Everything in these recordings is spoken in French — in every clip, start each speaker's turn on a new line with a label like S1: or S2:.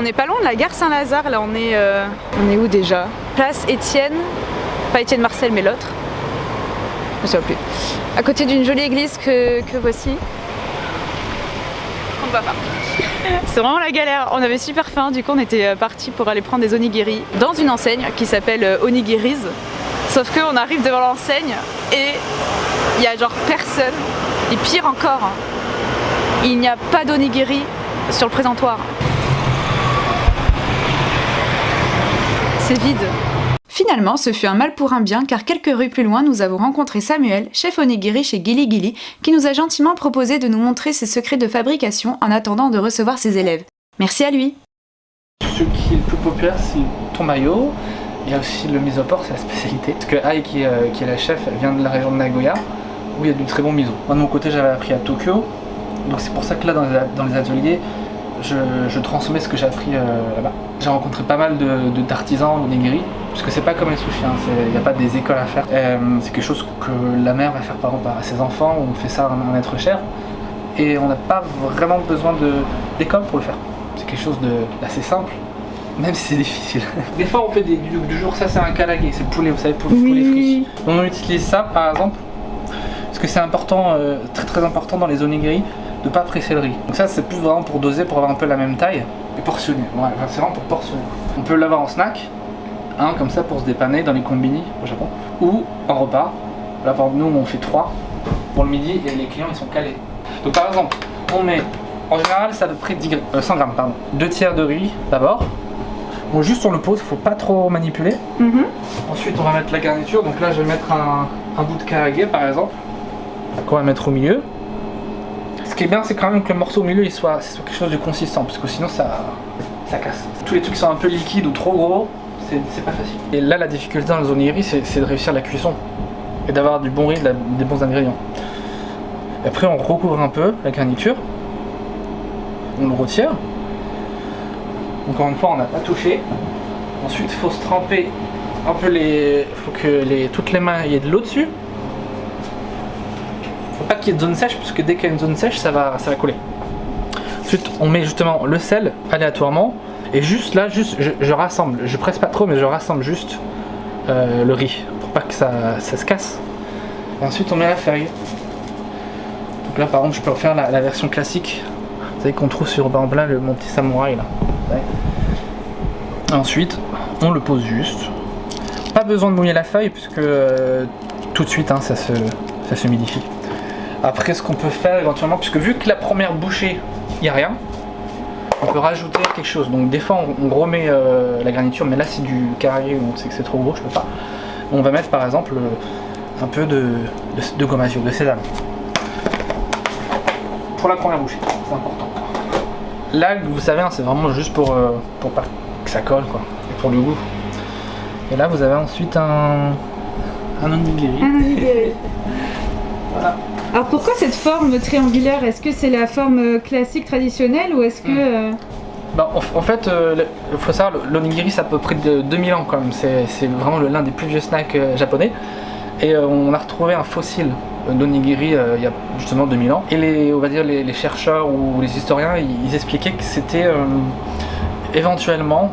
S1: On est pas loin de la gare Saint-Lazare, là on est où déjà? Place Étienne, pas Étienne Marcel mais l'autre. Je ne sais plus. À côté d'une jolie église que voici. On ne va pas. C'est vraiment la galère, on avait super faim, du coup on était parti pour aller prendre des onigiri dans une enseigne qui s'appelle Onigiri's. Sauf qu'on arrive devant l'enseigne et il y a genre personne. Et pire encore, il n'y a pas d'onigiri sur le présentoir. C'est vide. Finalement, ce fut un mal pour un bien car quelques rues plus loin, nous avons rencontré Samuel, chef onigiri chez Gili Gili, qui nous a gentiment proposé de nous montrer ses secrets de fabrication en attendant de recevoir ses élèves. Merci à lui.
S2: Ce qui est le plus populaire, c'est le tomayo. Il y a aussi le misoport, c'est la spécialité. Parce que Ai, qui est la chef, elle vient de la région de Nagoya, où il y a du très bon miso. Moi de mon côté, j'avais appris à Tokyo, donc c'est pour ça que là, dans les ateliers, je transmets ce que j'ai appris là-bas. J'ai rencontré pas mal d'artisans onigiri, parce que c'est pas comme les sushis, il n'y a pas des écoles à faire. C'est quelque chose que la mère va faire par exemple à ses enfants, on fait ça à un être cher, et on n'a pas vraiment besoin d'école pour le faire. C'est quelque chose d'assez simple, même si c'est difficile. Des fois on fait du jour, ça c'est un kalage, c'est le poulet, vous savez, pour les frites. On utilise ça par exemple, parce que c'est important, très important dans les onigiri, de pas presser le riz. Donc ça c'est plus vraiment pour doser, pour avoir un peu la même taille et portionner. Ouais, c'est vraiment pour portionner. On peut l'avoir en snack, comme ça pour se dépanner dans les combini au Japon, ou en repas. Là par exemple nous on fait 3 pour le midi et les clients ils sont calés. Donc par exemple on met, en général c'est à peu près 100 grammes, pardon. 2 tiers de riz d'abord. Bon, juste on le pose, faut pas trop manipuler. Ensuite on va mettre la garniture, donc là je vais mettre un bout de karage par exemple, qu'on va mettre au milieu. Ce qui est bien, c'est quand même que le morceau au milieu il soit quelque chose de consistant, parce que sinon ça casse. Tous les trucs qui sont un peu liquides ou trop gros, c'est pas facile. Et là, la difficulté dans les onigiri, c'est de réussir la cuisson et d'avoir du bon riz, des bons ingrédients. Et après, on recouvre un peu la garniture, on le retire. Encore une fois, on n'a pas touché. Ensuite, il faut se tremper un peu faut que toutes les mains, il y ait de l'eau dessus. Pas qu'il y ait de zone sèche, parce que dès qu'il y a une zone sèche, ça va coller. Ensuite, on met justement le sel aléatoirement, et juste là, je rassemble, je presse pas trop, mais je rassemble juste le riz, pour pas que ça se casse. Et ensuite, on met la feuille. Donc là, par exemple, je peux refaire la version classique, vous savez qu'on trouve sur Bambla, mon petit samouraï là. Et ensuite, on le pose juste. Pas besoin de mouiller la feuille, puisque tout de suite, ça se humidifie. Après, ce qu'on peut faire éventuellement, puisque vu que la première bouchée, il n'y a rien, on peut rajouter quelque chose. Donc des fois, on remet la garniture, mais là c'est du carré, on sait que c'est trop gros, je peux pas. On va mettre par exemple un peu de gommasio, de sésame. Pour la première bouchée, c'est important. Là, vous savez, c'est vraiment juste pour pas que ça colle, quoi, et pour le goût. Et là, vous avez ensuite un onigiri.
S1: Un onigiri.
S2: Voilà.
S1: Alors pourquoi cette forme triangulaire? Est-ce que c'est la forme classique traditionnelle ou est-ce que...
S2: En fait, il faut savoir, l'onigiri c'est à peu près de 2000 ans quand même, c'est vraiment l'un des plus vieux snacks japonais. Et on a retrouvé un fossile d'onigiri il y a justement 2000 ans. Et on va dire les chercheurs ou les historiens, ils expliquaient que c'était éventuellement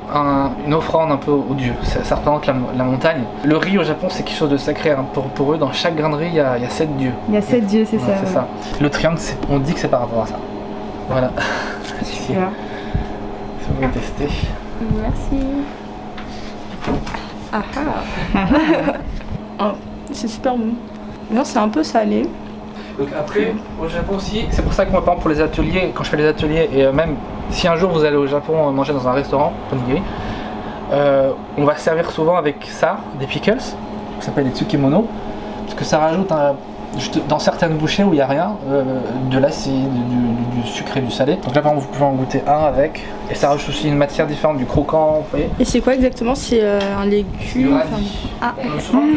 S2: une offrande un peu aux dieux. Ça représente la montagne. Le riz au Japon c'est quelque chose de sacré, pour eux dans chaque grain de riz il y a 7 dieux.
S1: Il y a 7 dieux, c'est ça.
S2: C'est ça. Le triangle, on dit que c'est par rapport à ça. Voilà.
S1: Super.
S2: Si vous voulez tester.
S1: Merci.
S3: Ah ah. C'est super bon. Non, c'est un peu salé.
S2: Donc après, au Japon aussi, c'est pour ça que moi par exemple pour les ateliers, quand je fais les ateliers, et même si un jour vous allez au Japon manger dans un restaurant, onigiri, on va servir souvent avec ça, des pickles, ça s'appelle les tsukemono, parce que ça rajoute dans certaines bouchées où il n'y a rien, de l'acide, du sucre et du salé. Donc là par exemple vous pouvez en goûter un avec, et ça rajoute aussi une matière différente, du croquant, vous voyez.
S3: Et c'est quoi exactement? C'est un légume?
S2: Du radis.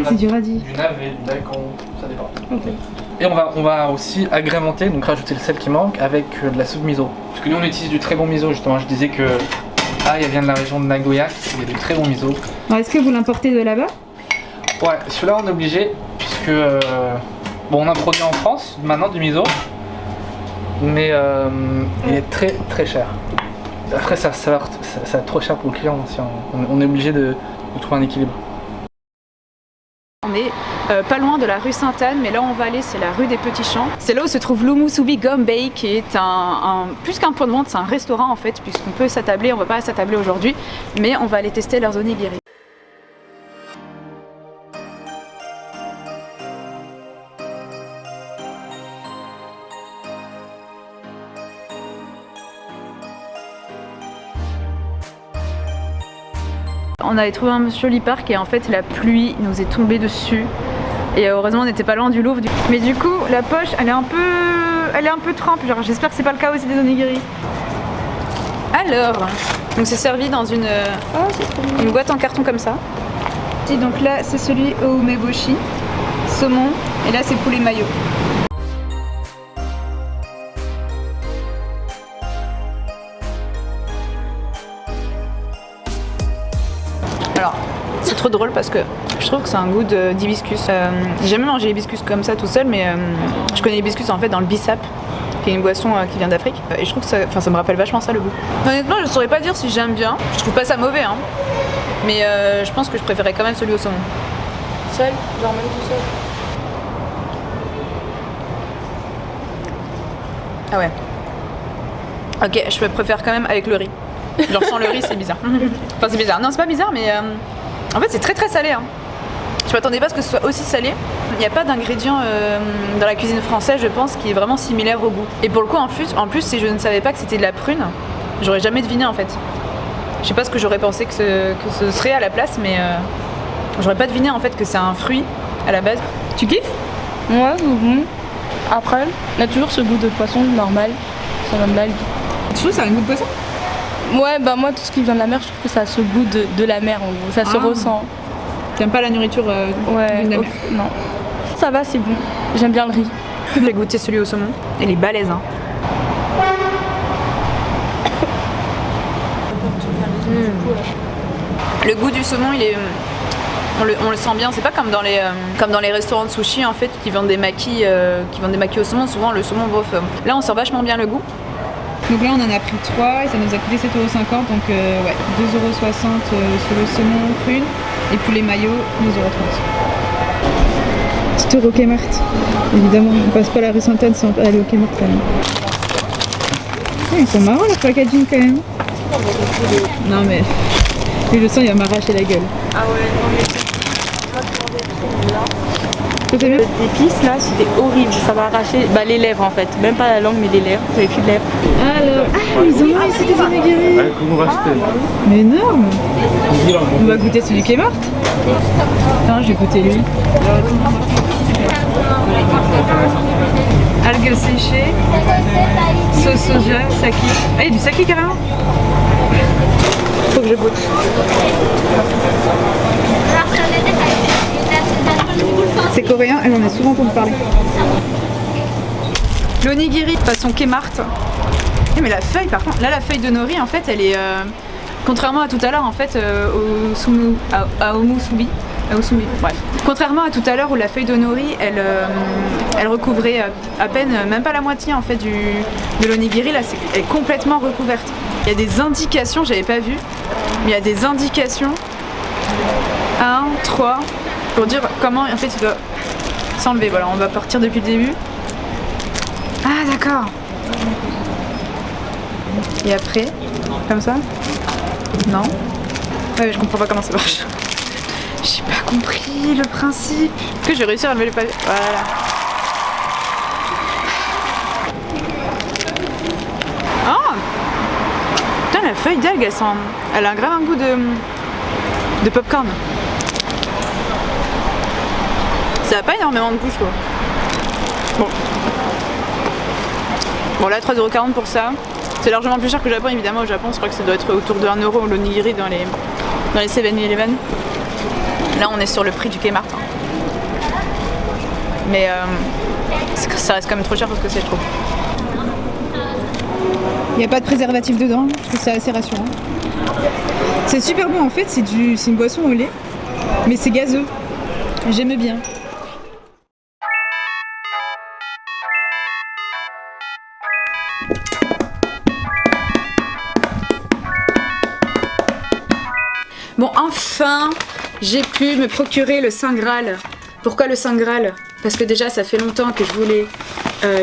S1: C'est du radis.
S2: Du navet, du daikon, ça dépend.
S3: Okay.
S2: Et on va aussi agrémenter, donc rajouter le sel qui manque avec de la soupe miso. Parce que nous on utilise du très bon miso justement, je disais que elle vient de la région de Nagoya, il y a du très bon miso.
S1: Est-ce que vous l'importez de là-bas?
S2: Ouais, celui-là on est obligé, puisque on a produit en France maintenant du miso, mais il est très très cher. Après, ça va être trop cher pour le client. Si on est obligé de trouver un équilibre.
S1: On est pas loin de la rue Sainte-Anne, mais là où on va aller, c'est la rue des Petits Champs. C'est là où se trouve l'Umusubi Gombei, qui est plus qu'un point de vente, c'est un restaurant en fait, puisqu'on peut s'attabler. On va pas s'attabler aujourd'hui, mais on va aller tester leurs onigiri. On avait trouvé un joli parc et en fait la pluie nous est tombée dessus et heureusement on n'était pas loin du Louvre. Mais du coup la poche elle est un peu trempe, genre j'espère que c'est pas le cas aussi des onigiri. Alors, donc c'est servi dans une boîte en carton comme ça. Et donc là c'est celui au umeboshi, saumon, et là c'est poulet mayo. Alors, c'est trop drôle parce que je trouve que c'est un goût d'hibiscus. J'ai jamais mangé l'hibiscus comme ça tout seul, mais je connais l'hibiscus en fait dans le bissap, qui est une boisson qui vient d'Afrique. Et je trouve que ça me rappelle vachement ça le goût. Honnêtement, je saurais pas dire si j'aime bien. Je trouve pas ça mauvais, hein. Mais je pense que je préférais quand même celui au saumon.
S3: Seul, genre même tout seul.
S1: Ah ouais. Ok, je préfère quand même avec le riz. Genre sans le riz, c'est bizarre. Enfin, c'est bizarre. Non, c'est pas bizarre, mais en fait, c'est très très salé. Hein. Je m'attendais pas à ce que ce soit aussi salé. Il n'y a pas d'ingrédient dans la cuisine française, je pense, qui est vraiment similaire au goût. Et pour le coup, en plus, si je ne savais pas que c'était de la prune, j'aurais jamais deviné en fait. Je sais pas ce que j'aurais pensé que ce serait à la place, mais j'aurais pas deviné en fait que c'est un fruit à la base. Tu kiffes?
S3: Ouais, bon. Après, il y a toujours ce goût de poisson normal. Ça va mal.
S1: Tu trouves que ça a un goût de poisson?
S3: Ouais, bah moi, tout ce qui vient de la mer, je trouve que ça a ce goût de la mer en gros. Ça se ressent.
S1: T'aimes pas la nourriture
S3: ouais, de la mer? Non. Ça va, c'est bon. J'aime bien le riz.
S1: J'ai goûté celui au saumon. Il est balèze, hein. Le goût du saumon, on le sent bien. C'est pas comme dans les restaurants de sushi en fait qui vendent des makis au saumon. Souvent le saumon bof. Là, on sent vachement bien le goût. Donc là, on en a pris 3 et ça nous a coûté 7,50 €. Donc ouais, 2,60 € sur le saumon prune et poulet mayo, 2,30 €. Petit euro Kmart, évidemment. On passe pas la rue Sainte-Anne sans aller au Kmart quand même. Ils sont marrants le packaging quand même. Non mais, lui le sang il va m'arracher la gueule.
S3: Ah ouais, non mais
S1: C'était bien.
S3: l'épice là, c'était horrible. Ça m'a arraché les lèvres en fait. Même pas la langue, mais les lèvres. J'avais plus de lèvres.
S1: Alors, ils ont mis ici des onigiri. Mais énorme. On va goûter celui qui est mort. Non, je vais goûter lui. Algues séchées, sauce soja, saki. Ah, il y a du saki carrément. Faut que je goûte. C'est coréen, elle en a souvent entendu parler. L'onigiri façon Kmart. Mais la feuille par contre, là la feuille de nori en fait elle est contrairement à tout à l'heure en fait à Umusubi. Bref. Contrairement à tout à l'heure où la feuille de nori elle recouvrait à peine même pas la moitié en fait de l'onigiri, là elle est complètement recouverte. Il y a des indications, j'avais pas vu, mais il y a des indications 1, 3 pour dire comment en fait il doit s'enlever. Voilà, on va partir depuis le début. Ah d'accord. Et après, comme ça? Non? Ouais, je comprends pas comment ça marche. J'ai pas compris le principe. Que j'ai réussi à enlever les papiers. Voilà. Oh! Putain, la feuille d'algue, elle a grave un goût de popcorn. Ça a pas énormément de goût, je trouve. Bon là, 3,40 € pour ça. C'est largement plus cher que le Japon, évidemment. Au Japon, je crois que ça doit être autour de 1 € l'onigiri dans les 7-Eleven. Là, on est sur le prix du Kmart. Hein. Mais ça reste quand même trop cher parce que c'est, je trouve. Il n'y a pas de préservatif dedans, je trouve ça assez rassurant. C'est super bon en fait, c'est une boisson au lait, mais c'est gazeux. J'aime bien. Bon, enfin, j'ai pu me procurer le Saint Graal. Pourquoi le Saint Graal? Parce que déjà, ça fait longtemps que je voulais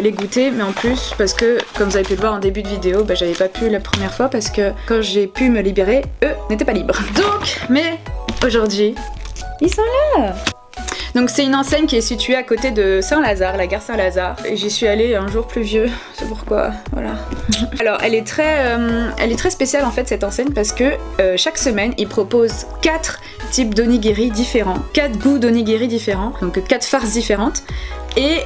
S1: les goûter, mais en plus, parce que, comme vous avez pu le voir en début de vidéo, bah, j'avais pas pu la première fois parce que quand j'ai pu me libérer, eux n'étaient pas libres. Donc, mais aujourd'hui, ils sont là. Donc c'est une enseigne qui est située à côté de Saint-Lazare, la gare Saint-Lazare. Et j'y suis allée un jour pluvieux, c'est pourquoi, voilà. Alors elle est très spéciale en fait cette enseigne parce que chaque semaine ils proposent 4 types d'onigiri différents, 4 goûts d'onigiri différents, donc 4 farces différentes. Et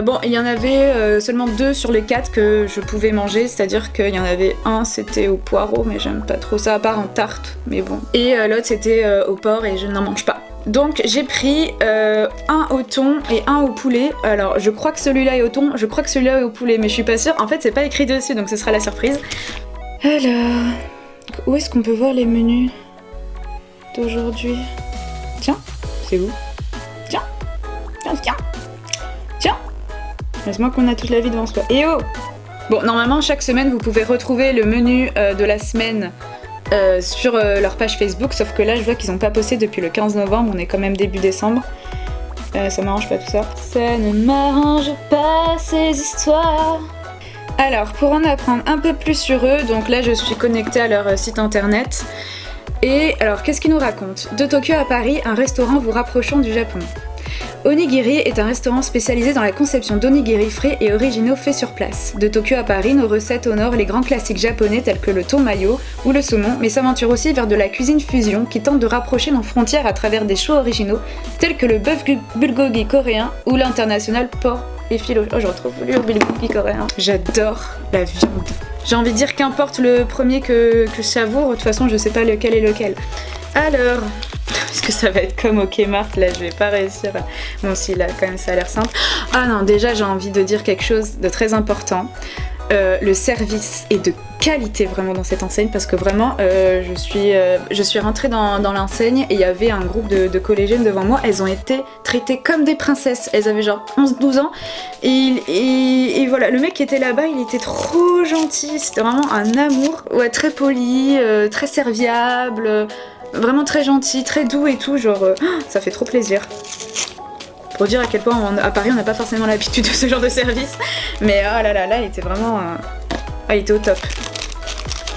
S1: bon, il y en avait seulement 2 sur les 4 que je pouvais manger, c'est-à-dire qu'il y en avait un, c'était au poireau, mais j'aime pas trop ça, à part en tarte, mais bon. Et l'autre, c'était au porc et je n'en mange pas. Donc j'ai pris un au thon et un au poulet. Alors je crois que celui-là est au thon, je crois que celui-là est au poulet, mais je suis pas sûre. En fait, c'est pas écrit dessus, donc ce sera la surprise. Alors, où est-ce qu'on peut voir les menus d'aujourd'hui? Tiens, c'est où? Tiens, tiens, tiens. Tiens, laisse-moi qu'on a toute la vie devant soi. Et oh! Bon, normalement, chaque semaine, vous pouvez retrouver le menu de la semaine sur leur page Facebook, sauf que là, je vois qu'ils n'ont pas posté depuis le 15 novembre, on est quand même début décembre. Ça m'arrange pas tout ça. Ça ne m'arrange pas, ces histoires. Alors, pour en apprendre un peu plus sur eux, donc là, je suis connectée à leur site internet. Et alors, qu'est-ce qu'ils nous racontent? De Tokyo à Paris, un restaurant vous rapprochant du Japon. Onigiri est un restaurant spécialisé dans la conception d'onigiri frais et originaux faits sur place. De Tokyo à Paris, nos recettes honorent les grands classiques japonais tels que le thon mayo ou le saumon, mais s'aventurent aussi vers de la cuisine fusion qui tente de rapprocher nos frontières à travers des choix originaux tels que le bœuf bulgogi coréen ou l'international porc et filo. Oh, je retrouve le bulgogi coréen. J'adore la viande. J'ai envie de dire qu'importe le premier que je savoure, de toute façon je sais pas lequel est lequel. Alors... Est-ce que ça va être comme au Kmart? Là, je vais pas réussir. Bon, si, là, quand même, ça a l'air simple. Ah non, déjà, j'ai envie de dire quelque chose de très important. Le service est de qualité vraiment dans cette enseigne parce que vraiment, je suis rentrée dans l'enseigne et il y avait un groupe de collégiennes devant moi. Elles ont été traitées comme des princesses. Elles avaient genre 11-12 ans. Et voilà, le mec qui était là-bas, il était trop gentil. C'était vraiment un amour. Ouais, très poli, très serviable. Vraiment très gentil, très doux et tout, genre ça fait trop plaisir. Pour dire à quel point à Paris on n'a pas forcément l'habitude de ce genre de service. Mais oh là là, là il était vraiment... Ah, il était au top.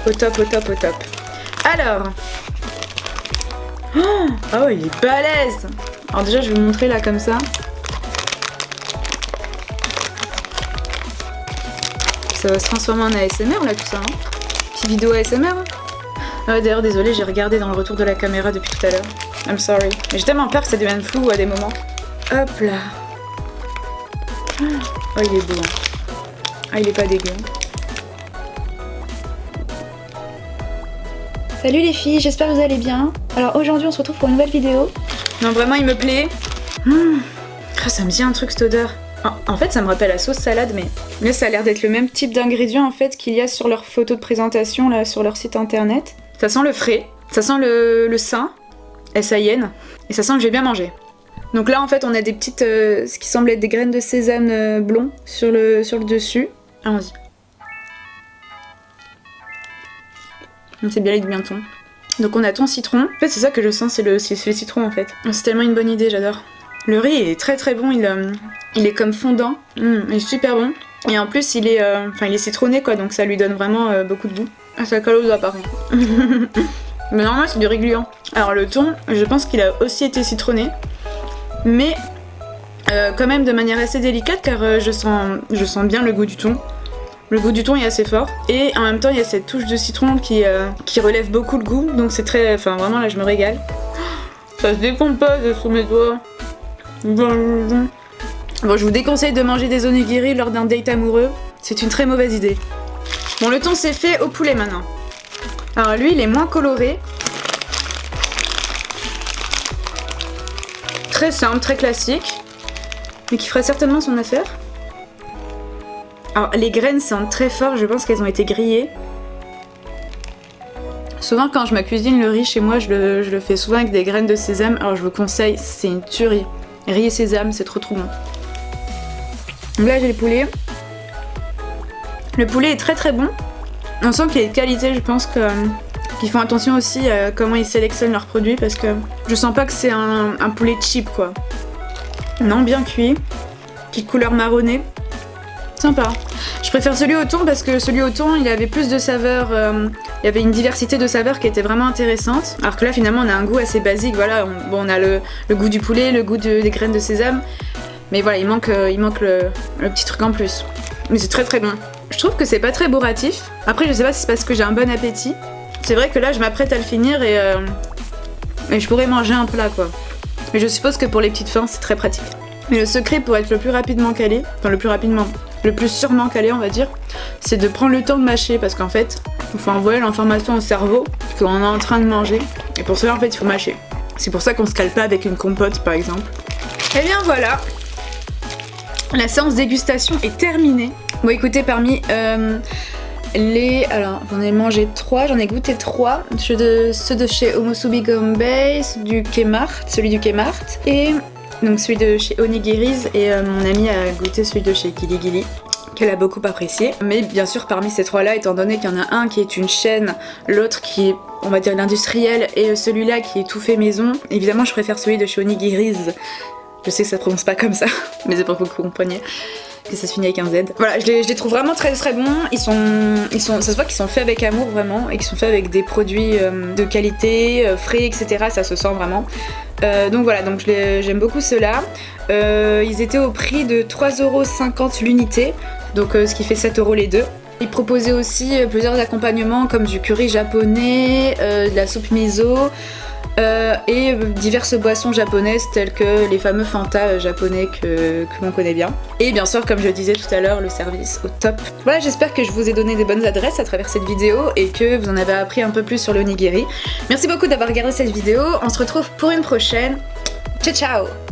S1: Au top, au top, au top. Alors... Oh, il est balèze. Alors déjà je vais vous montrer là comme ça. Ça va se transformer en ASMR là tout ça, hein. Petite vidéo ASMR, hein. D'ailleurs, désolée, j'ai regardé dans le retour de la caméra depuis tout à l'heure. I'm sorry. Mais j'ai tellement peur que ça devienne flou à des moments. Hop là. Oh, il est beau. Ah, il est pas dégueu. Salut les filles, j'espère que vous allez bien. Alors aujourd'hui, on se retrouve pour une nouvelle vidéo. Non, vraiment, il me plaît. Ça me dit un truc cette odeur. En fait, ça me rappelle la sauce salade, mais là, ça a l'air d'être le même type d'ingrédients en fait qu'il y a sur leur photo de présentation là sur leur site internet. Ça sent le frais, ça sent le sain, S-A-I-N, et ça sent que j'ai bien mangé. Donc là, en fait, on a des petites, ce qui semble être des graines de sésame blond sur le dessus. Allons-y. C'est bien les bientôt. Donc on a thon citron. En fait, c'est ça que je sens, c'est le citron en fait. C'est tellement une bonne idée, j'adore. Le riz est très très bon, il est comme fondant, il est super bon. Et en plus il est citronné quoi, donc ça lui donne vraiment beaucoup de goût. Ah, ça colle aux doigts par contre. Mais normalement c'est du riz gluant. Alors le thon, je pense qu'il a aussi été citronné, mais quand même de manière assez délicate car je sens bien le goût du thon. Le goût du thon est assez fort et en même temps il y a cette touche de citron qui relève beaucoup le goût, donc c'est très... Enfin vraiment là je me régale. Ça se décompose sous mes doigts. Bon, je vous déconseille de manger des onigiri lors d'un date amoureux, c'est une très mauvaise idée. Bon, le thon c'est fait au poulet maintenant. Alors lui il est moins coloré. Très simple, très classique, mais qui ferait certainement son affaire. Alors les graines sentent très fort, je pense qu'elles ont été grillées. Souvent quand je me cuisine le riz chez moi, je le fais souvent avec des graines de sésame, alors je vous conseille, c'est une tuerie. Riz et sésame, c'est trop bon. Donc là j'ai le poulet. Le poulet est très très bon. On sent qu'il est de qualité, je pense que qu'ils font attention aussi à comment ils sélectionnent leurs produits parce que je sens pas que c'est un poulet cheap quoi. Non, bien cuit, petite couleur marronnée, sympa. Je préfère celui au thon parce que celui au thon il avait plus de saveurs, il y avait une diversité de saveurs qui était vraiment intéressante. Alors que là finalement on a un goût assez basique, voilà, on a le goût du poulet, le goût des graines de sésame, mais voilà il manque le petit truc en plus. Mais c'est très très bon. Je trouve que c'est pas très bourratif. Après je sais pas si c'est parce que j'ai un bon appétit. C'est vrai que là je m'apprête à le finir et je pourrais manger un plat quoi. Mais je suppose que pour les petites fins c'est très pratique. Mais le secret pour être le plus rapidement calé, enfin le plus sûrement calé on va dire, c'est de prendre le temps de mâcher parce qu'en fait il faut envoyer l'information au cerveau qu'on est en train de manger et pour cela en fait il faut mâcher. C'est pour ça qu'on se cale pas avec une compote par exemple. Et bien voilà, la séance dégustation est terminée. Bon écoutez, parmi alors j'en ai mangé 3, j'en ai goûté 3, ceux de chez Omusubi Gombei, celui du Kmart et donc celui de chez Onigiri's et mon amie a goûté celui de chez Gili Gili qu'elle a beaucoup apprécié. Mais bien sûr parmi ces 3 là, étant donné qu'il y en a un qui est une chaîne, l'autre qui est on va dire l'industriel et celui-là qui est tout fait maison, évidemment je préfère celui de chez Onigiri's. Je sais que ça se prononce pas comme ça, mais c'est pour que vous compreniez que ça se finit avec un Z. Voilà, je les trouve vraiment très très bons. Ça se voit qu'ils sont faits avec amour vraiment et qu'ils sont faits avec des produits de qualité, frais, etc. Ça se sent vraiment. Donc voilà, donc j'aime beaucoup ceux-là. Ils étaient au prix de 3,50€ l'unité, donc ce qui fait 7€ les deux. Ils proposaient aussi plusieurs accompagnements comme du curry japonais, de la soupe miso. Et diverses boissons japonaises telles que les fameux Fanta japonais que l'on connaît bien. Et bien sûr, comme je le disais tout à l'heure, le service au top. Voilà, j'espère que je vous ai donné des bonnes adresses à travers cette vidéo et que vous en avez appris un peu plus sur le onigiri. Merci beaucoup d'avoir regardé cette vidéo, on se retrouve pour une prochaine. Ciao ciao!